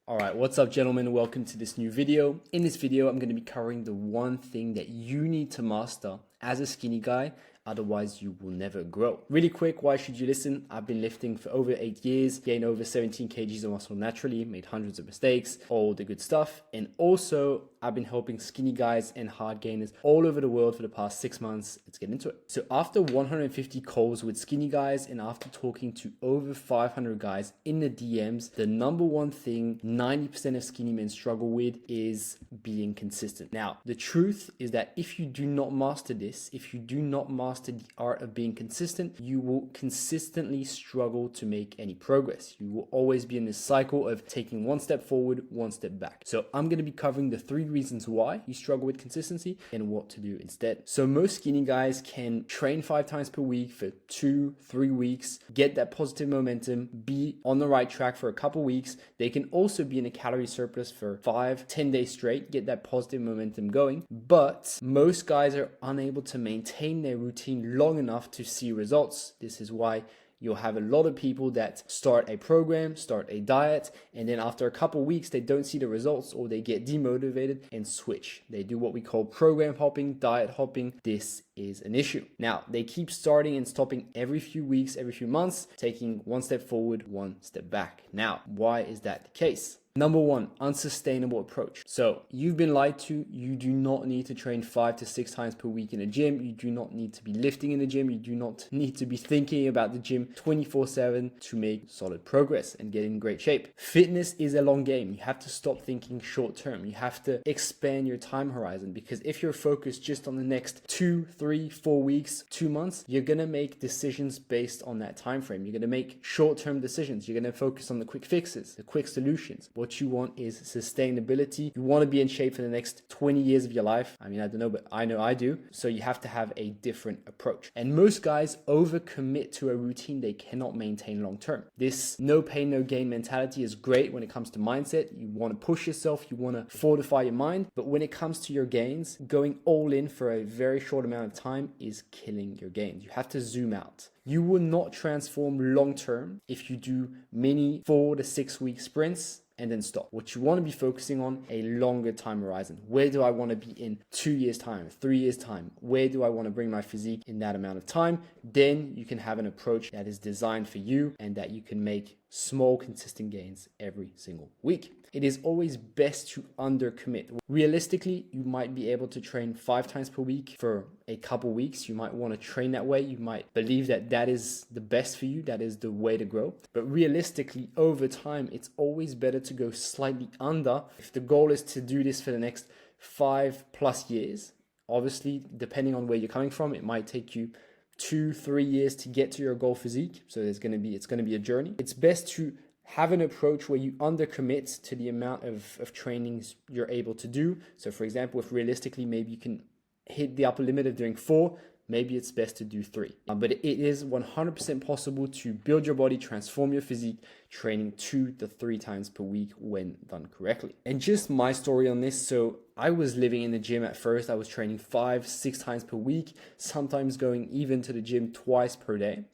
All right, what's up, gentlemen? Welcome to this new video. In this video, I'm going to be covering the one thing that you need to master as a skinny guy. Otherwise, you will never grow. Really quick, why should you listen? I've been lifting for over 8 years, gained over 17 kgs of muscle naturally, made hundreds of mistakes, all the good stuff. And also, I've been helping skinny guys and hard gainers all over the world for the past 6 months. Let's get into it. So after 150 calls with skinny guys and after talking to over 500 guys in the DMs, the number one thing 90% of skinny men struggle with is being consistent. Now, the truth is that if you do not master this, if you do not master the art of being consistent, you will consistently struggle to make any progress. You will always be in this cycle of taking one step forward, one step back. So I'm going to be covering the 3 reasons why you struggle with consistency and what to do instead. So most skinny guys can train 5 times per week for 2-3 weeks, get that positive momentum, be on the right track for a couple weeks. They can also be in a calorie surplus for 5-10 days straight, get that positive momentum going. But most guys are unable to maintain their routine long enough to see results. This is why you'll have a lot of people that start a program, start a diet, and then after a couple weeks, they don't see the results or they get demotivated and switch. They do what we call program hopping, diet hopping. This is an issue. Now, they keep starting and stopping every few weeks, every few months, taking one step forward, one step back. Now, why is that the case? Number 1, unsustainable approach. So you've been lied to. You do not need to train 5 to 6 times per week in a gym. You do not need to be lifting in the gym. You do not need to be thinking about the gym 24/7 to make solid progress and get in great shape. Fitness is a long game. You have to stop thinking short term. You have to expand your time horizon, because if you're focused just on the next 2, 3, 4 weeks, 2 months, you're going to make decisions based on that time frame. You're going to make short-term decisions. You're going to focus on the quick fixes, the quick solutions. What you want is sustainability. You want to be in shape for the next 20 years of your life. I mean, I don't know, but I know I do. So you have to have a different approach. And most guys overcommit to a routine they cannot maintain long term. This no pain, no gain mentality is great when it comes to mindset. You want to push yourself, you want to fortify your mind. But when it comes to your gains, going all in for a very short amount of time is killing your gains. You have to zoom out. You will not transform long term if you do many 4 to 6 week sprints and then stop. What you want to be focusing on, a longer time horizon. Where do I want to be in 2 years time, 3 years time? Where do I want to bring my physique in that amount of time? Then you can have an approach that is designed for you and that you can make small, consistent gains every single week. It is always best to undercommit. Realistically, you might be able to train 5 times per week for a couple weeks. You might want to train that way. You might believe that that is the best for you. That is the way to grow. But realistically, over time, it's always better to go slightly under. If the goal is to do this for the next 5+ years, obviously, depending on where you're coming from, it might take you 2-3 years to get to your goal physique. So it's going to be a journey. It's best to have an approach where you undercommit to the amount of trainings you're able to do. So for example, if realistically, maybe you can hit the upper limit of doing 4, maybe it's best to do 3. But it is 100% possible to build your body, transform your physique, training 2 to 3 times per week when done correctly. And just my story on this. So I was living in the gym at first. I was training 5-6 times per week, sometimes going even to the gym twice per day.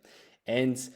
And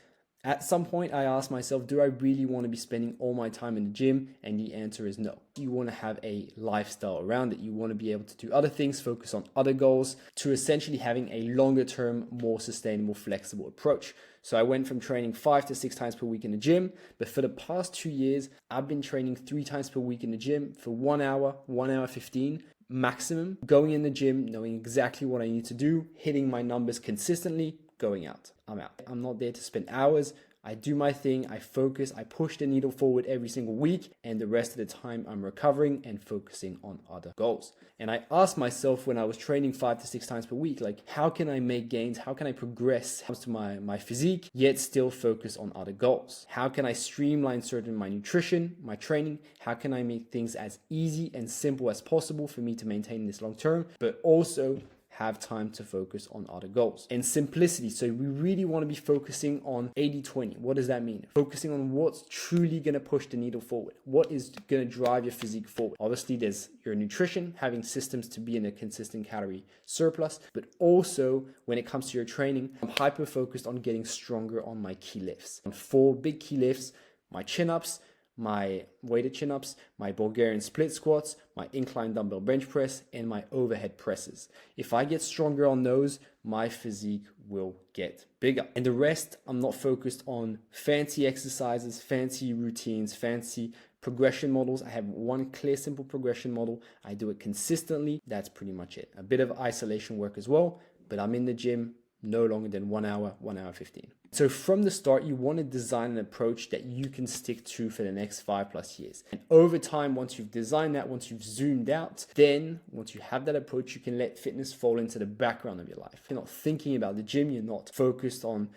at some point, I asked myself, do I really want to be spending all my time in the gym? And the answer is no. You want to have a lifestyle around it. You want to be able to do other things, focus on other goals, to essentially having a longer term, more sustainable, flexible approach. So I went from training 5 to 6 times per week in the gym, but for the past 2 years, I've been training 3 times per week in the gym for 1 hour, 1 hour 15 maximum, going in the gym, knowing exactly what I need to do, hitting my numbers consistently, going out. I'm out. I'm not there to spend hours. I do my thing, I focus, I push the needle forward every single week, and the rest of the time I'm recovering and focusing on other goals. And I asked myself when I was training 5 to 6 times per week, like, how can I make gains? How can I progress when it comes to my physique, yet still focus on other goals? How can I streamline my nutrition, my training? How can I make things as easy and simple as possible for me to maintain this long term, but also have time to focus on other goals? And simplicity. So we really want to be focusing on 80-20. What does that mean? Focusing on what's truly going to push the needle forward. What is going to drive your physique forward? Obviously, there's your nutrition, having systems to be in a consistent calorie surplus, but also when it comes to your training, I'm hyper focused on getting stronger on my key lifts. On 4 big key lifts, my chin-ups, my weighted chin-ups, my Bulgarian split squats, my incline dumbbell bench press, and my overhead presses. If I get stronger on those, my physique will get bigger. And the rest, I'm not focused on fancy exercises, fancy routines, fancy progression models. I have one clear, simple progression model. I do it consistently. That's pretty much it. A bit of isolation work as well, but I'm in the gym no longer than 1 hour, 1 hour 15. So from the start, you want to design an approach that you can stick to for the next 5+ years. And over time, once you've designed that, once you've zoomed out, then once you have that approach, you can let fitness fall into the background of your life. You're not thinking about the gym. You're not focused on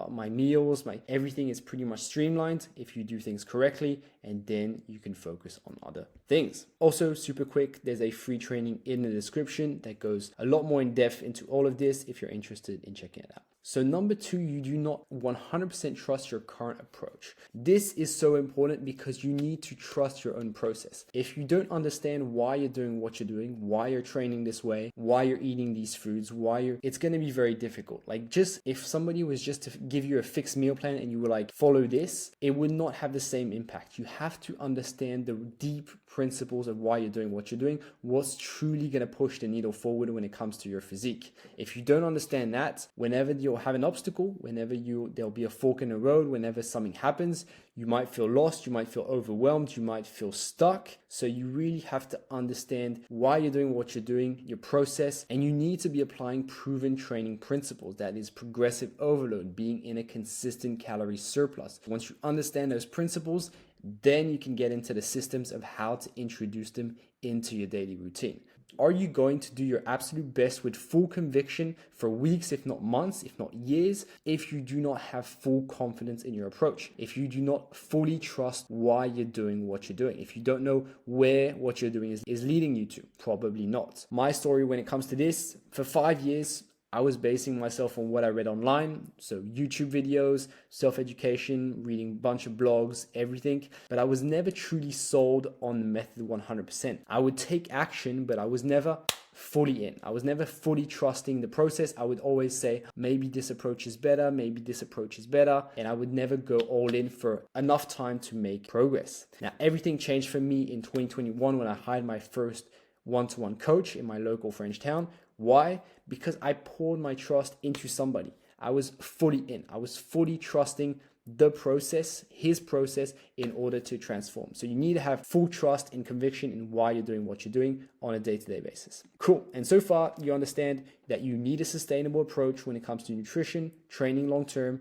my meals, everything is pretty much streamlined if you do things correctly, and then you can focus on other things. Also, super quick, there's a free training in the description that goes a lot more in depth into all of this if you're interested in checking it out. So number 2, you do not 100% trust your current approach. This is so important because you need to trust your own process. If you don't understand why you're doing what you're doing, why you're training this way, why you're eating these foods, it's going to be very difficult. Like, just if somebody was just to give you a fixed meal plan and you were like, follow this, it would not have the same impact. You have to understand the deep principles of why you're doing what you're doing, what's truly going to push the needle forward when it comes to your physique. If you don't understand that, whenever you'll have an obstacle, there'll be a fork in the road, whenever something happens, you might feel lost, you might feel overwhelmed, you might feel stuck. So you really have to understand why you're doing what you're doing, your process, and you need to be applying proven training principles. That is progressive overload, being in a consistent calorie surplus. Once you understand those principles, then you can get into the systems of how to introduce them into your daily routine. Are you going to do your absolute best with full conviction for weeks, if not months, if not years, if you do not have full confidence in your approach? If you do not fully trust why you're doing what you're doing? If you don't know where what you're doing is leading you to? Probably not. My story when it comes to this, for 5 years, I was basing myself on what I read online, so YouTube videos, self-education, reading a bunch of blogs, everything, but I was never truly sold on the method 100%. I would take action, but I was never fully in. I was never fully trusting the process. I would always say, maybe this approach is better, maybe this approach is better, and I would never go all in for enough time to make progress. Now, everything changed for me in 2021 when I hired my first one-to-one coach in my local French town. Why? Because I poured my trust into somebody. I was fully in. I was fully trusting the process, his process, in order to transform. So you need to have full trust and conviction in why you're doing what you're doing on a day-to-day basis. Cool. And so far, you understand that you need a sustainable approach when it comes to nutrition, training long-term.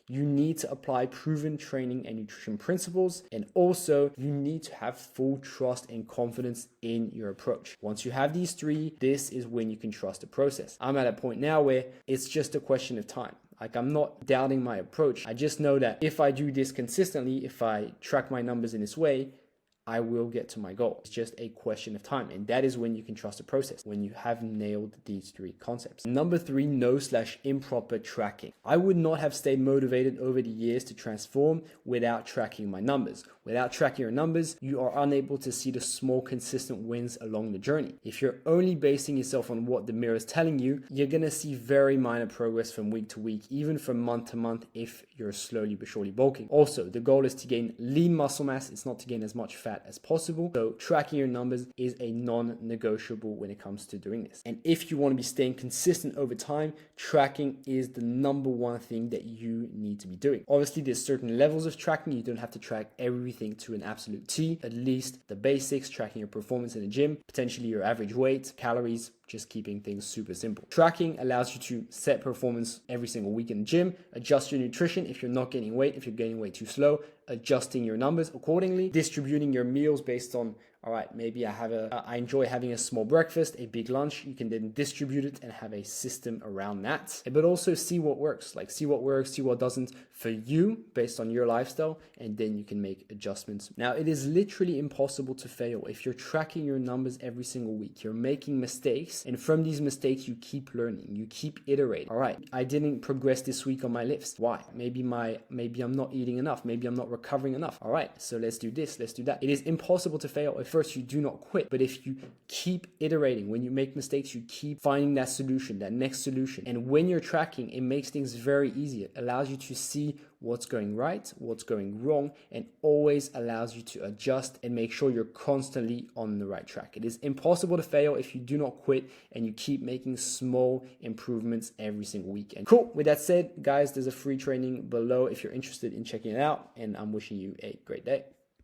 You need to apply proven training and nutrition principles, and also you need to have full trust and confidence in your approach. Once you have these 3, this is when you can trust the process. I'm at a point now where it's just a question of time. Like, I'm not doubting my approach. I just know that if I do this consistently, if I track my numbers in this way, I will get to my goal. It's just a question of time. And that is when you can trust the process, when you have nailed these 3 concepts. Number 3, no/improper tracking. I would not have stayed motivated over the years to transform without tracking my numbers. Without tracking your numbers, you are unable to see the small, consistent wins along the journey. If you're only basing yourself on what the mirror is telling you, you're gonna see very minor progress from week to week, even from month to month if you're slowly but surely bulking. Also, the goal is to gain lean muscle mass. It's not to gain as much fat as possible. So tracking your numbers is a non-negotiable when it comes to doing this. And if you want to be staying consistent over time, tracking is the number 1 thing that you need to be doing. Obviously, there's certain levels of tracking. You don't have to track everything to an absolute T, at least the basics, tracking your performance in the gym, potentially your average weight, calories, just keeping things super simple. Tracking allows you to set performance every single week in the gym, adjust your nutrition if you're not gaining weight, if you're gaining weight too slow, adjusting your numbers accordingly, distributing your meals based on, all right, maybe I enjoy having a small breakfast, a big lunch. You can then distribute it and have a system around that. But also see what works, see what doesn't for you based on your lifestyle, and then you can make adjustments. Now, it is literally impossible to fail if you're tracking your numbers every single week. You're making mistakes, and from these mistakes, you keep learning, you keep iterating. All right, I didn't progress this week on my lifts. Why? Maybe I'm not eating enough. Maybe I'm not recovering enough. All right, so let's do this, let's do that. It is impossible to fail. If first, you do not quit. But if you keep iterating, when you make mistakes, you keep finding that solution, that next solution. And when you're tracking, it makes things very easy. It allows you to see what's going right, what's going wrong, and always allows you to adjust and make sure you're constantly on the right track. It is impossible to fail if you do not quit and you keep making small improvements every single week. And cool. With that said, guys, there's a free training below if you're interested in checking it out, and I'm wishing you a great day.